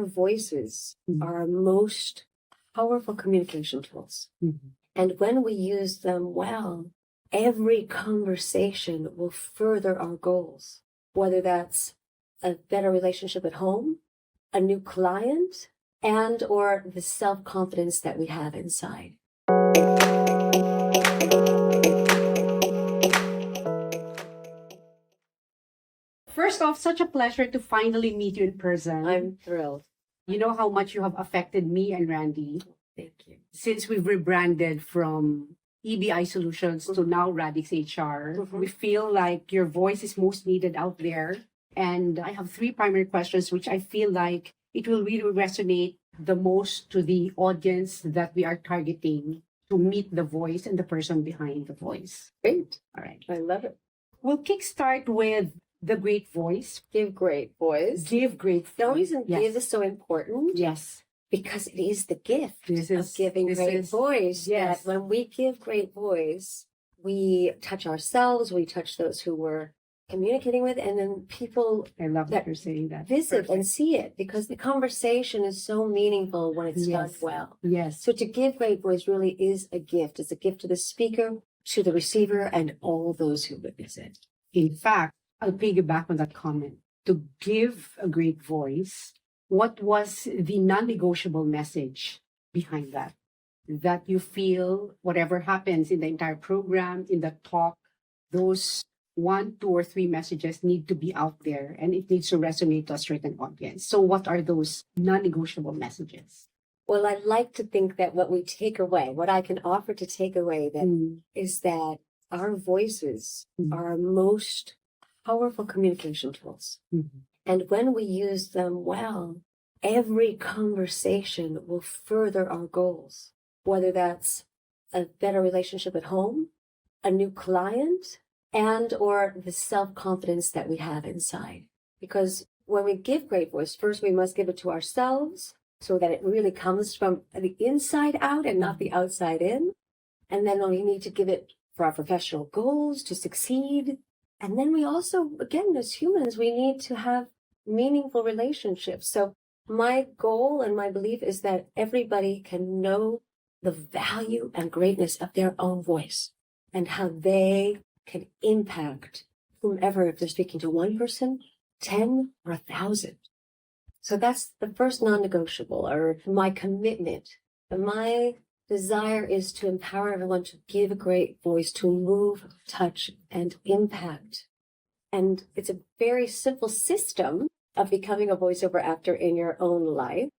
our voices are our most powerful communication tools. And when we use them well, every conversation will further our goals, whether that's a better relationship at home, a new client, and or the self-confidence that we have inside. First off, such a pleasure to finally meet you in person. I'm thrilled. You know how much you have affected me and Randy. Thank you. Since we've rebranded from EBI Solutions to now Radix HR, we feel like your voice is most needed out there. And I have 3 primary questions, which I feel like it will really resonate the most to the audience that we are targeting to meet the voice and the person behind the voice. Great. All right. I love it. We'll kickstart with the great voice. Give great voice. Give great voice. The reason give is so important. Yes. Because it is the gift of giving this great is- voice. yes. That when we give great voice, we touch ourselves, we touch those who we're communicating with, and then people I love that you're saying that. visit Perfect. and see it, because the conversation is so meaningful when it's done Yes. well. Yes. So to give great voice really is a gift. It's a gift to the speaker, to the receiver, and all those who witness it. In fact, I'll piggyback on that comment. To give a great voice, what was the non-negotiable message behind that? That you feel whatever happens in the entire program, in the talk, those 1, 2, or 3 messages need to be out there and it needs to resonate to a certain audience. So what are those non-negotiable messages? Well, I like to think that what we take away, what I can offer to take away is that our voices are our most powerful communication tools. And when we use them well, every conversation will further our goals, whether that's a better relationship at home, a new client, and or the self-confidence that we have inside. Because when we give great voice, first we must give it to ourselves so that it really comes from the inside out and not the outside in. And then we need to give it for our professional goals to succeed. And then we also, again, as humans, we need to have meaningful relationships. So my goal and my belief is that everybody can know the value and greatness of their own voice and how they can impact whomever, if they're speaking to one person, 10 or 1,000. So that's the first non-negotiable, or my commitment. My desire is to empower everyone to give a great voice, to move, touch, and impact. And it's a very simple system of becoming a voiceover actor in your own life.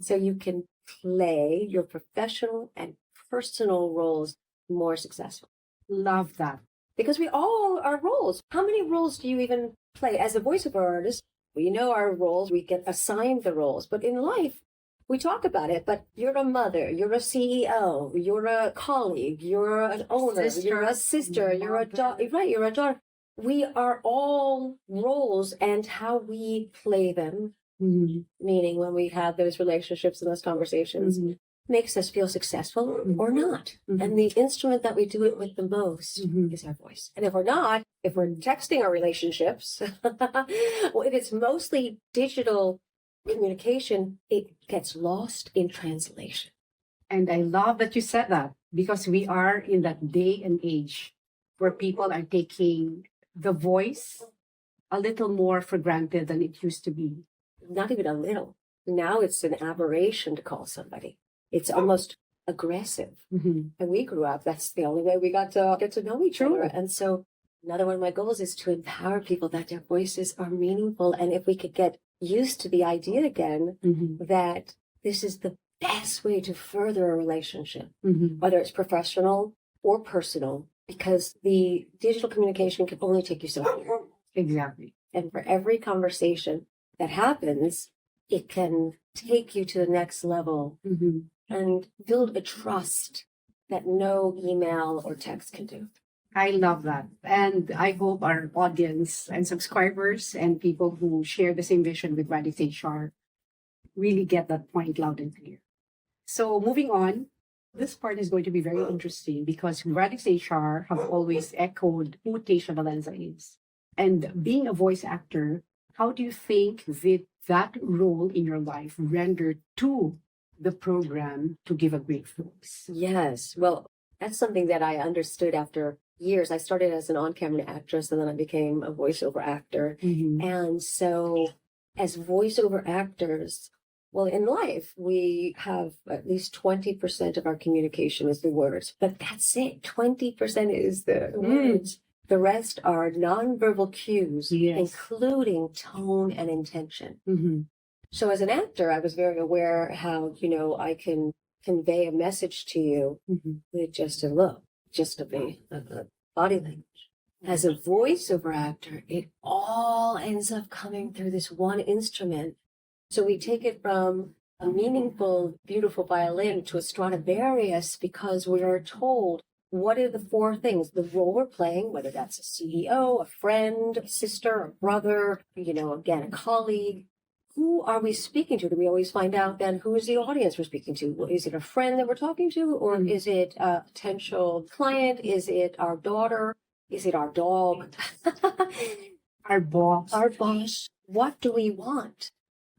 So you can play your professional and personal roles more successful. Love that. Because we all are roles. How many roles do you even play? As a voiceover artist, we know our roles, we get assigned the roles. But in life, we talk about it, but you're a mother, you're a CEO, you're a colleague, you're an owner, you're a sister, you're a daughter, right, you're a daughter. We are all roles, and how we play them, meaning when we have those relationships and those conversations, makes us feel successful or not. And the instrument that we do it with the most is our voice. And if we're not, if we're texting our relationships, well, if it's mostly digital communication, it gets lost in translation. And I love that you said that, because we are in that day and age where people are taking the voice a little more for granted than it used to be. Not even a little. Now it's an aberration to call somebody. It's almost aggressive. And we grew up, that's the only way we got to get to know each other. And so another one of my goals is to empower people that their voices are meaningful. And if we could get used to the idea again that this is the best way to further a relationship, whether it's professional or personal, because the digital communication can only take you so far. Exactly. And for every conversation that happens, it can take you to the next level and build a trust that no email or text can do. I love that. And I hope our audience and subscribers and people who share the same vision with Radix HR really get that point loud and clear. So moving on, this part is going to be very interesting because Radix HR have always echoed who Tasia Valenza is. And being a voice actor, how do you think it that role in your life rendered to the program to give a great voice? Yes. Well, that's something that I understood after years. I started as an on-camera actress and then I became a voiceover actor. And so as voiceover actors, well, in life, we have at least 20% of our communication is the words, but that's it. 20% is the words. The rest are nonverbal cues, including tone and intention. So as an actor, I was very aware how, I can convey a message to you with just a look, just a body language. As a voiceover actor, it all ends up coming through this one instrument. So we take it from a meaningful, beautiful violin to a Stradivarius because we are told what are the four things, the role we're playing, whether that's a CEO, a friend, a sister, a brother, again, a colleague. Who are we speaking to? Do we always find out then who is the audience we're speaking to? Is it a friend that we're talking to? Or is it a potential client? Is it our daughter? Is it our dog? Our boss. Our boss. What do we want?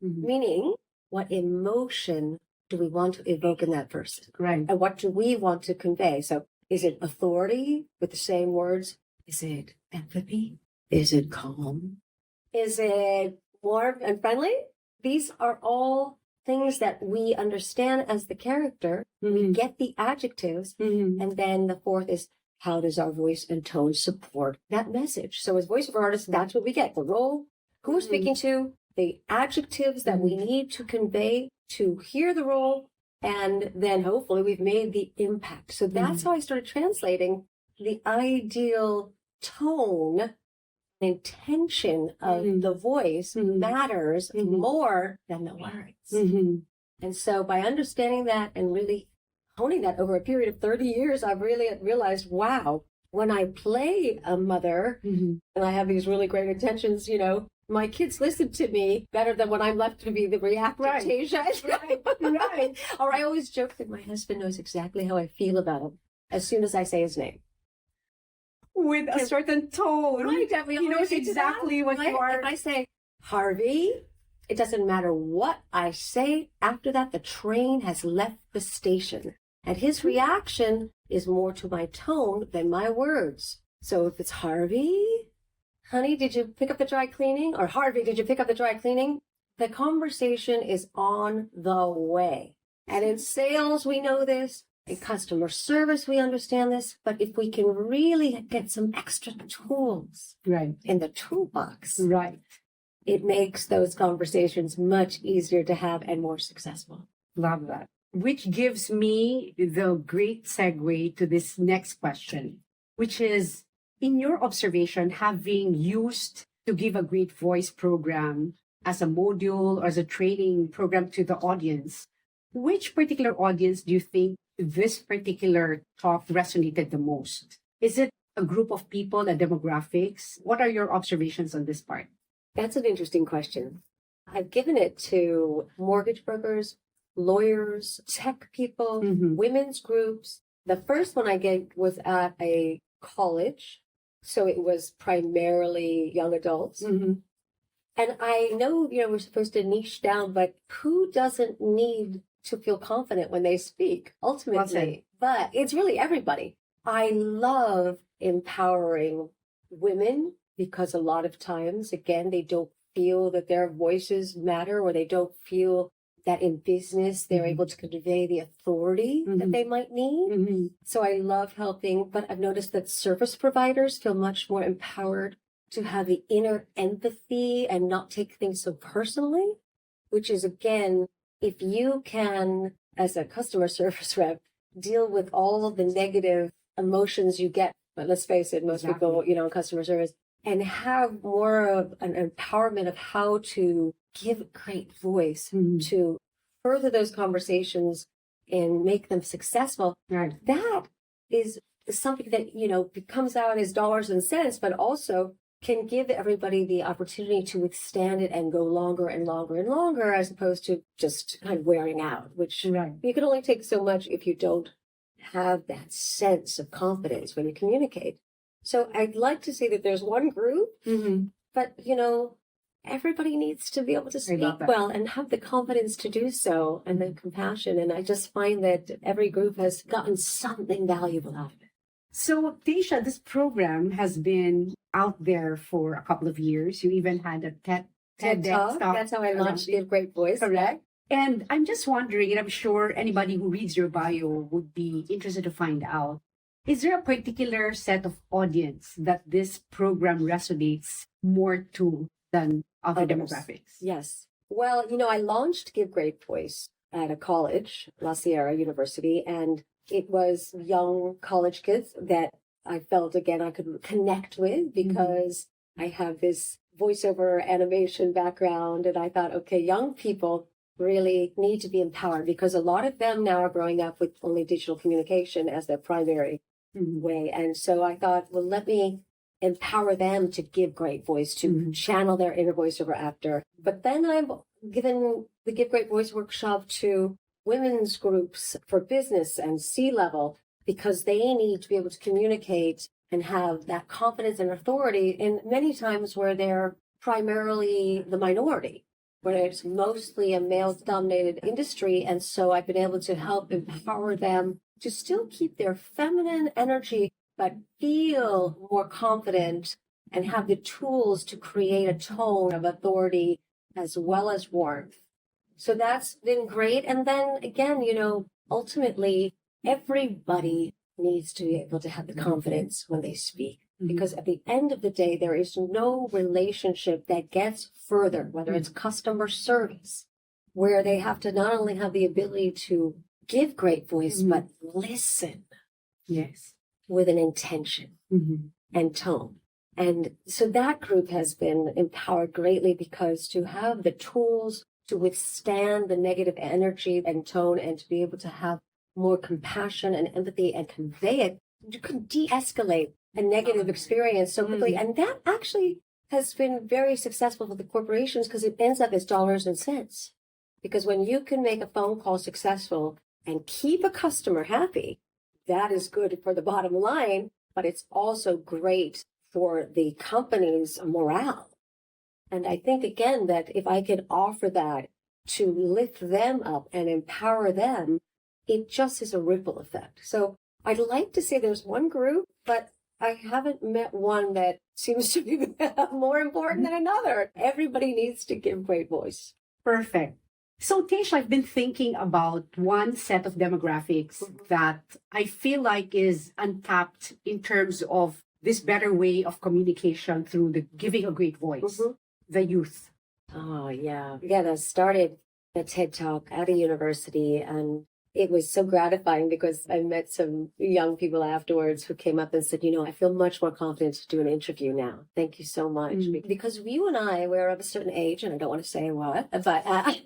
Meaning, what emotion do we want to evoke in that person? Right. And what do we want to convey? So is it authority with the same words? Is it empathy? Is it calm? Is it warm and friendly? These are all things that we understand as the character. We get the adjectives. And then the fourth is, how does our voice and tone support that message? So as voiceover artists, that's what we get. The role, who we're speaking to, the adjectives that we need to convey to hear the role, and then hopefully we've made the impact. So that's how I started translating the ideal tone, intention of the voice matters more than the words. And so by understanding that and really honing that over a period of 30 years, I've really realized, wow, when I play a mother and I have these really great intentions, my kids listen to me better than when I'm left to be the reactive Tasia. Right. Or I always joke that my husband knows exactly how I feel about him as soon as I say his name. With a certain tone. Right. He knows exactly what you are. If I say, Harvey, it doesn't matter what I say. After that, the train has left the station. And his reaction is more to my tone than my words. So if it's Harvey, honey, did you pick up the dry cleaning? Or Harvey, did you pick up the dry cleaning? The conversation is on the way. And in sales, we know this. In customer service, we understand this. But if we can really get some extra tools in the toolbox, it makes those conversations much easier to have and more successful. Love that. Which gives me the great segue to this next question, which is, in your observation, having used to give a great voice program as a module or as a training program to the audience, which particular audience do you think this particular talk resonated the most? Is it a group of people, a demographics? What are your observations on this part? That's an interesting question. I've given it to mortgage brokers, lawyers, tech people, women's groups. The first one I gave was at a college. So it was primarily young adults. And I know, we're supposed to niche down, but who doesn't need to feel confident when they speak, ultimately? But it's really everybody. I love empowering women because a lot of times, again, they don't feel that their voices matter, or they don't feel that in business they're able to convey the authority that they might need. So I love helping, but I've noticed that service providers feel much more empowered to have the inner empathy and not take things so personally, which is, again, if you can, as a customer service rep, deal with all of the negative emotions you get, but let's face it, most people, in customer service, and have more of an empowerment of how to give a great voice to further those conversations and make them successful. That is something that, comes out as dollars and cents, but also can give everybody the opportunity to withstand it and go longer and longer and longer, as opposed to just kind of wearing out, which you can only take so much if you don't have that sense of confidence when you communicate. So I'd like to say that there's one group, but, everybody needs to be able to I speak love that. well and have the confidence to do so and the compassion. And I just find that every group has gotten something valuable out of it. So, Tasia, this program has been out there for a couple of years. You even had a TED Talk, that's how I launched Give Great Voice. Correct. And I'm just wondering, and I'm sure anybody who reads your bio would be interested to find out, is there a particular set of audience that this program resonates more to than other demographics? Yes. Well, I launched Give Great Voice at a college, La Sierra University, and it was young college kids that I felt, again, I could connect with because I have this voiceover animation background. And I thought, okay, young people really need to be empowered because a lot of them now are growing up with only digital communication as their primary way. And so I thought, well, let me empower them to give great voice, to channel their inner voiceover actor. But then I've given the Give Great Voice workshop to women's groups for business and C-level because they need to be able to communicate and have that confidence and authority in many times where they're primarily the minority, where it's mostly a male-dominated industry. And so I've been able to help empower them to still keep their feminine energy, but feel more confident and have the tools to create a tone of authority as well as warmth. So that's been great. And then again, ultimately, everybody needs to be able to have the confidence when they speak. Because at the end of the day, there is no relationship that gets further, whether it's customer service, where they have to not only have the ability to give great voice, but listen. Yes. With an intention and tone. And so that group has been empowered greatly because to have the tools to withstand the negative energy and tone and to be able to have more compassion and empathy and convey it, you can de-escalate a negative experience so quickly. And that actually has been very successful for the corporations because it ends up as dollars and cents. Because when you can make a phone call successful and keep a customer happy, that is good for the bottom line, but it's also great for the company's morale. And I think, again, that if I could offer that to lift them up and empower them, it just is a ripple effect. So I'd like to say there's one group, but I haven't met one that seems to be more important than another. Everybody needs to give great voice. Perfect. So, Tasia, I've been thinking about one set of demographics that I feel like is untapped in terms of this better way of communication through the giving a great voice, the youth. Oh, yeah. Yeah, I started a TED Talk at a university, and it was so gratifying because I met some young people afterwards who came up and said, I feel much more confident to do an interview now. Thank you so much. Because you and I, we're of a certain age, and I don't want to say what, but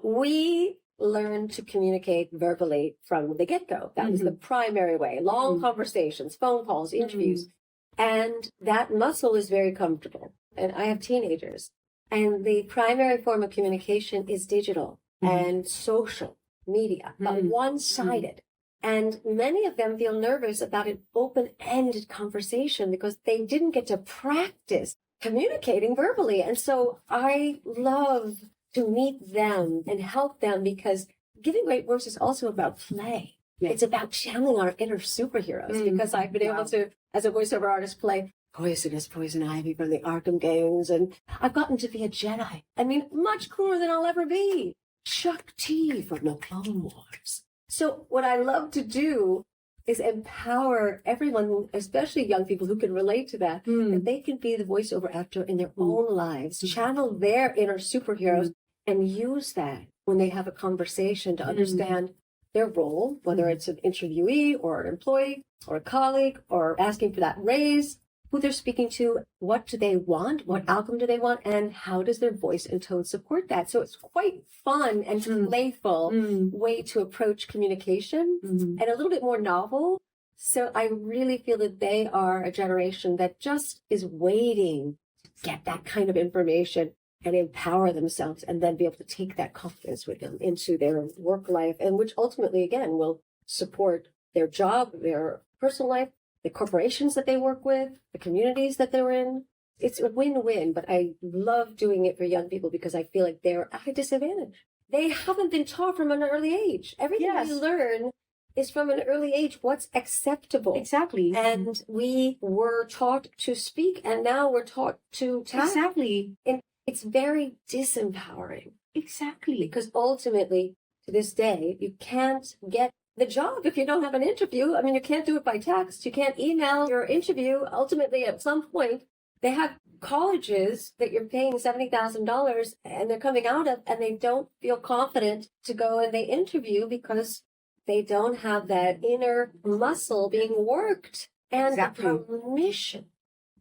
we learned to communicate verbally from the get-go. That was the primary way. Long conversations, phone calls, interviews. And that muscle is very comfortable. And I have teenagers. And the primary form of communication is digital and social media, but one-sided. And many of them feel nervous about an open-ended conversation because they didn't get to practice communicating verbally. And so I love to meet them and help them because giving great voice is also about play. Yeah. It's about channeling our inner superheroes because I've been able to, as a voiceover artist, play Poisonous Poison Ivy from the Arkham games, and I've gotten to be a Jedi. I mean, much cooler than I'll ever be. Chuck T from the Clone Wars. So what I love to do is empower everyone, especially young people who can relate to that, that they can be the voiceover actor in their own lives, channel their inner superheroes, and use that when they have a conversation to understand their role, whether it's an interviewee or an employee or a colleague or asking for that raise, who they're speaking to, what do they want, what outcome do they want, and how does their voice and tone support that? So it's quite fun and playful way to approach communication and a little bit more novel. So I really feel that they are a generation that just is waiting to get that kind of information and empower themselves and then be able to take that confidence with them into their work life, and which ultimately, again, will support their job, their personal life, the corporations that they work with, the communities that they're in. it's a win-win, but I love doing it for young people because I feel like they're at a disadvantage. They haven't been taught from an early age. Everything Yes. we learn is from an early age what's acceptable. Exactly. And we were taught to speak, and now we're taught to tap. Exactly. And it's very disempowering Exactly. because ultimately, to this day, you can't get the job if you don't have an interview. I mean, you can't do it by text. You can't email your interview. Ultimately, at some point, they have colleges that you're paying $70,000 and they're coming out of, and they don't feel confident to go and they interview because they don't have that inner muscle being worked and Exactly. the permission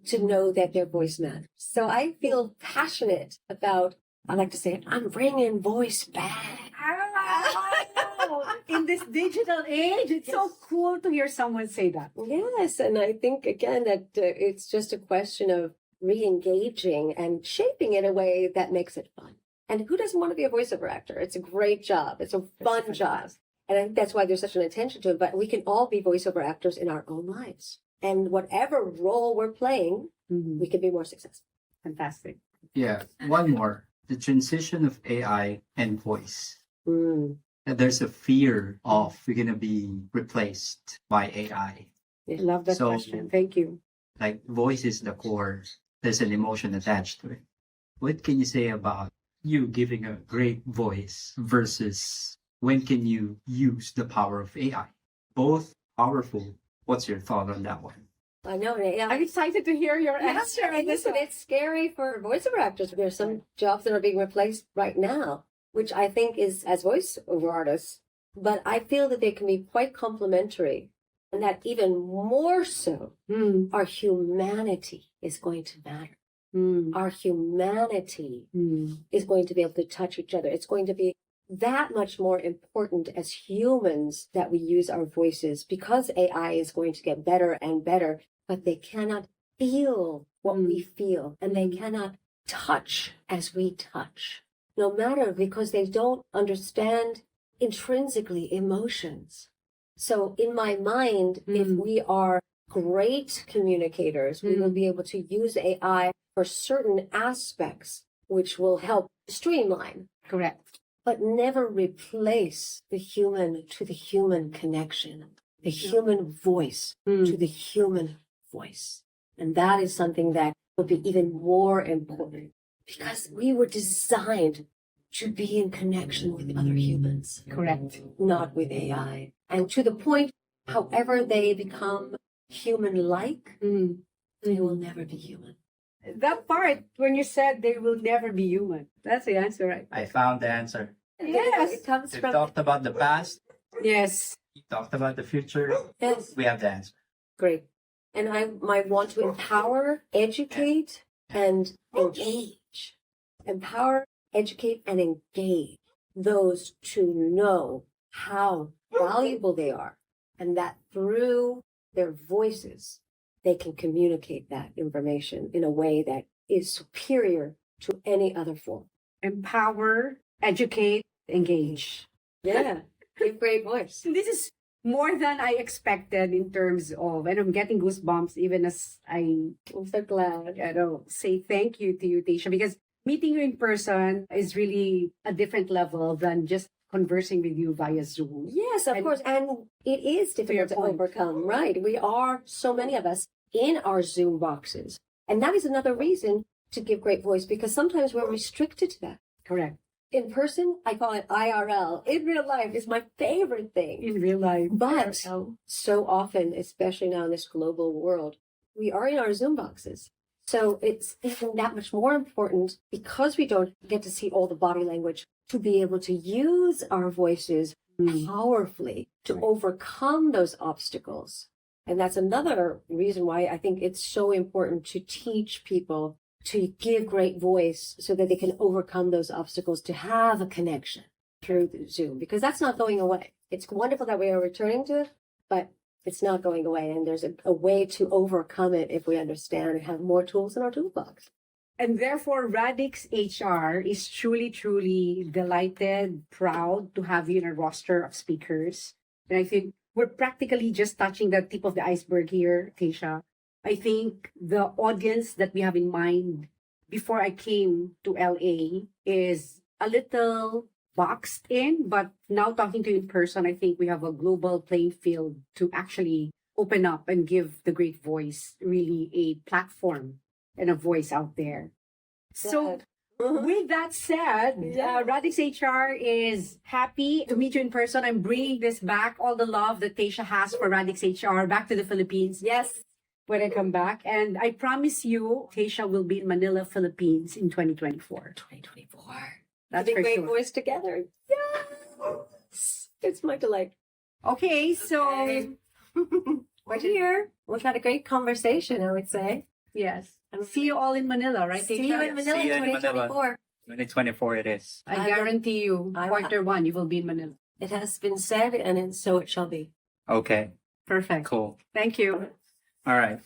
to know that their voice matters. So I feel passionate about, I like to say, I'm bringing voice back. In this digital age, it's so cool to hear someone say that. Yes, and I think, again, that it's just a question of re-engaging and shaping it in a way that makes it fun. And who doesn't want to be a voiceover actor? It's a great job. It's a fun job. And I think that's why there's such an attention to it. But we can all be voiceover actors in our own lives. And whatever role we're playing, we can be more successful. Fantastic. Yeah, one more. The transition of AI and voice. There's a fear of we're going to be replaced by AI. I love that question. Thank you. Like, voice is the core. There's an emotion attached to it. What can you say about you giving a great voice versus when can you use the power of AI? Both powerful. What's your thought on that one? I know. Yeah. I'm excited to hear your answer. And listen, it's scary for voiceover actors. There's some jobs that are being replaced right now, which I think is as voiceover artists, but I feel that they can be quite complementary, and that even more so, our humanity is going to matter. Our humanity is going to be able to touch each other. It's going to be that much more important as humans that we use our voices, because AI is going to get better and better, but they cannot feel what we feel, and they cannot touch as we touch. No matter, because they don't understand intrinsically emotions. So in my mind, if we are great communicators, we will be able to use AI for certain aspects, which will help streamline. Correct. But never replace the human to the human connection, the human voice to the human voice. And that is something that will be even more important, because we were designed to be in connection with other humans. Correct. Not with AI. And to the point, however they become human-like, they will never be human. That part, when you said they will never be human, that's the answer, right? I found the answer. Yes. It comes We from... talked about the past. Yes. We talked about the future. Yes. We have the answer. Great. And I might want to empower, educate, and engage. Empower, educate, and engage those to know how valuable they are, and that through their voices, they can communicate that information in a way that is superior to any other form. Empower, educate, engage. Yeah. Give great voice. This is more than I expected in terms of, and I'm getting goosebumps even as I'm so glad. Say thank you to you, Tasia, because meeting you in person is really a different level than just conversing with you via Zoom. Yes, of course. And it is difficult to overcome, right? We are, so many of us, in our Zoom boxes. And that is another reason to give great voice, because sometimes we're restricted to that. Correct. In person, I call it IRL. In real life is my favorite thing. In real life. But IRL. so often, especially now in this global world, we are in our Zoom boxes. So it's even that much more important, because we don't get to see all the body language, to be able to use our voices powerfully to overcome those obstacles. And that's another reason why I think it's so important to teach people to give great voice so that they can overcome those obstacles, to have a connection through Zoom, because that's not going away. It's wonderful that we are returning to it, but it's not going away. And there's a way to overcome it if we understand and have more tools in our toolbox. And therefore, Radix HR is truly, truly delighted, proud to have you in a roster of speakers. And I think we're practically just touching the tip of the iceberg here, Tasia. I think the audience that we have in mind before I came to LA is a little boxed in, but now talking to you in person, I think we have a global playing field to actually open up and give the great voice really a platform and a voice out there. So with that said, Radix HR is happy to meet you in person. I'm bringing this back, all the love that Tasia has for Radix HR back to the Philippines. Yes. When I come back. And I promise you, Tasia will be in Manila, Philippines in 2024. 2024. That's the for great sure. voice together. Yes. It's my delight. Okay, so We're here. We've had a great conversation, I would say. yes. See you all in Manila, right? See you in Manila See you in in Manila. 2024. 2024 it is. I guarantee you, I will- quarter one, you will be in Manila. It has been said, and so it shall be. Okay, Perfect. cool. Thank you. All right.